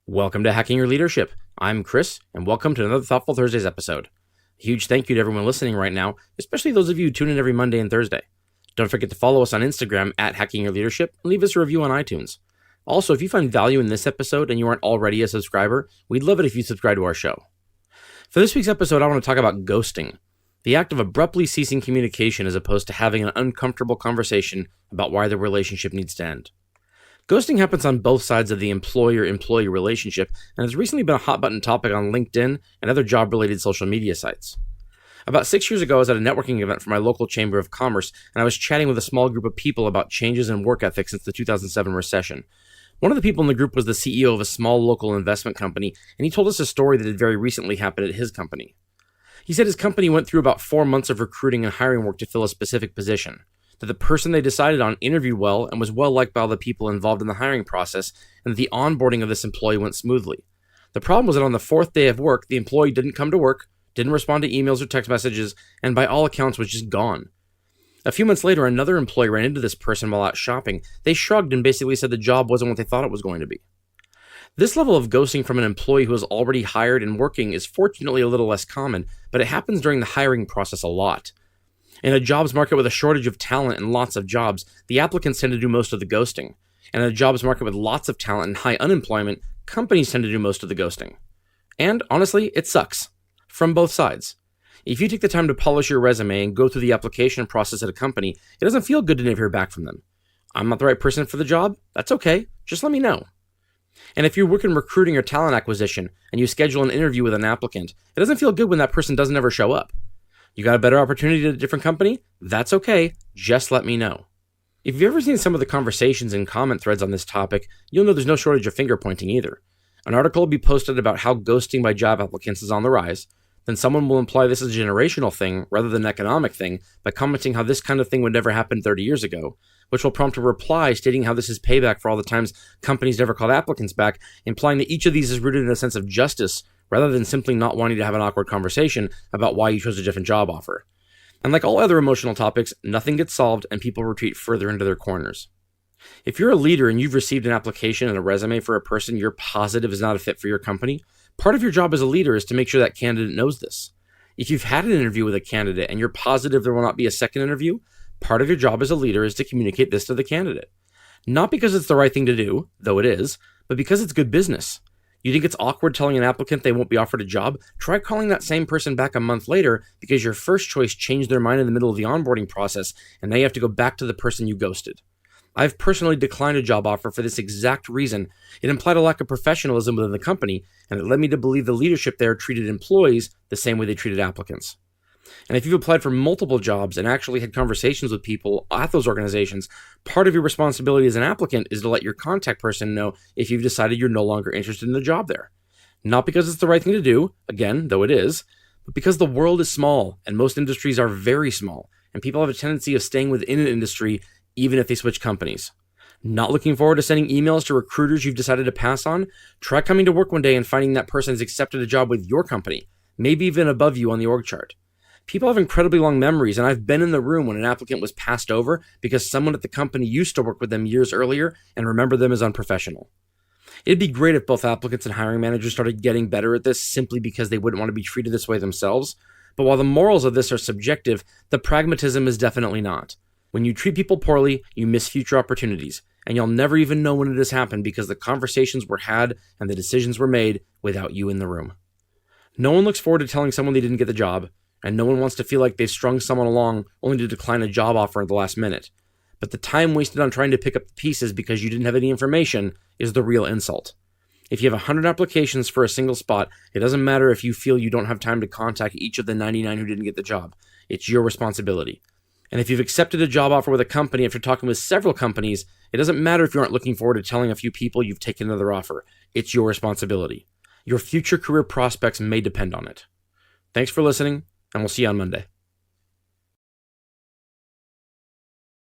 Welcome to Hacking Your Leadership. I'm Chris, and welcome to another Thoughtful Thursdays episode. A huge thank you to everyone listening right now, especially those of you who tune in every Monday and Thursday. Don't forget to follow us on Instagram at Hacking Your Leadership and leave us a review on iTunes. Also, if you find value in this episode and you aren't already a subscriber, we'd love it if you subscribe to our show. For this week's episode, I want to talk about ghosting, the act of abruptly ceasing communication as opposed to having an uncomfortable conversation about why the relationship needs to end. Ghosting happens on both sides of the employer-employee relationship and has recently been a hot-button topic on LinkedIn and other job-related social media sites. About 6 years ago, I was at a networking event for my local Chamber of Commerce, and I was chatting with a small group of people about changes in work ethic since the 2007 recession. One of the people in the group was the CEO of a small local investment company, and he told us a story that had very recently happened at his company. He said his company went through about 4 months of recruiting and hiring work to fill a specific position, that the person they decided on interviewed well and was well liked by all the people involved in the hiring process, and that the onboarding of this employee went smoothly. The problem was that on the 4th day of work, the employee didn't come to work, didn't respond to emails or text messages, and by all accounts was just gone. A few months later, another employee ran into this person while out shopping. They shrugged and basically said the job wasn't what they thought it was going to be. This level of ghosting from an employee who is already hired and working is fortunately a little less common, but it happens during the hiring process a lot. In a jobs market with a shortage of talent and lots of jobs, the applicants tend to do most of the ghosting. And in a jobs market with lots of talent and high unemployment, companies tend to do most of the ghosting. And honestly, it sucks. From both sides. If you take the time to polish your resume and go through the application process at a company, it doesn't feel good to never hear back from them. I'm not the right person for the job? That's okay. Just let me know. And if you work in recruiting or talent acquisition and you schedule an interview with an applicant, it doesn't feel good when that person doesn't ever show up. You got a better opportunity at a different company? That's okay. Just let me know. If you've ever seen some of the conversations and comment threads on this topic, you'll know there's no shortage of finger pointing either. An article will be posted about how ghosting by job applicants is on the rise. Then someone will imply this is a generational thing rather than an economic thing by commenting how this kind of thing would never happen 30 years ago, which will prompt a reply stating how this is payback for all the times companies never called applicants back, implying that each of these is rooted in a sense of justice rather than simply not wanting to have an awkward conversation about why you chose a different job offer. And like all other emotional topics, nothing gets solved and people retreat further into their corners. If you're a leader and you've received an application and a resume for a person you're positive is not a fit for your company, part of your job as a leader is to make sure that candidate knows this. If you've had an interview with a candidate and you're positive there will not be a second interview, part of your job as a leader is to communicate this to the candidate. Not because it's the right thing to do, though it is, but because it's good business. You think it's awkward telling an applicant they won't be offered a job? Try calling that same person back a month later because your first choice changed their mind in the middle of the onboarding process and now you have to go back to the person you ghosted. I've personally declined a job offer for this exact reason. It implied a lack of professionalism within the company, and it led me to believe the leadership there treated employees the same way they treated applicants. And if you've applied for multiple jobs and actually had conversations with people at those organizations, part of your responsibility as an applicant is to let your contact person know if you've decided you're no longer interested in the job there. Not because it's the right thing to do, again, though it is, but because the world is small and most industries are very small, and people have a tendency of staying within an industry even if they switch companies. Not looking forward to sending emails to recruiters you've decided to pass on? Try coming to work one day and finding that person has accepted a job with your company, maybe even above you on the org chart. People have incredibly long memories, and I've been in the room when an applicant was passed over because someone at the company used to work with them years earlier and remember them as unprofessional. It'd be great if both applicants and hiring managers started getting better at this simply because they wouldn't want to be treated this way themselves. But while the morals of this are subjective, the pragmatism is definitely not. When you treat people poorly, you miss future opportunities, and you'll never even know when it has happened because the conversations were had and the decisions were made without you in the room. No one looks forward to telling someone they didn't get the job, and no one wants to feel like they've strung someone along only to decline a job offer at the last minute. But the time wasted on trying to pick up the pieces because you didn't have any information is the real insult. If you have 100 applications for a single spot, it doesn't matter if you feel you don't have time to contact each of the 99 who didn't get the job. It's your responsibility. And if you've accepted a job offer with a company after talking with several companies, it doesn't matter if you aren't looking forward to telling a few people you've taken another offer. It's your responsibility. Your future career prospects may depend on it. Thanks for listening, and we'll see you on Monday.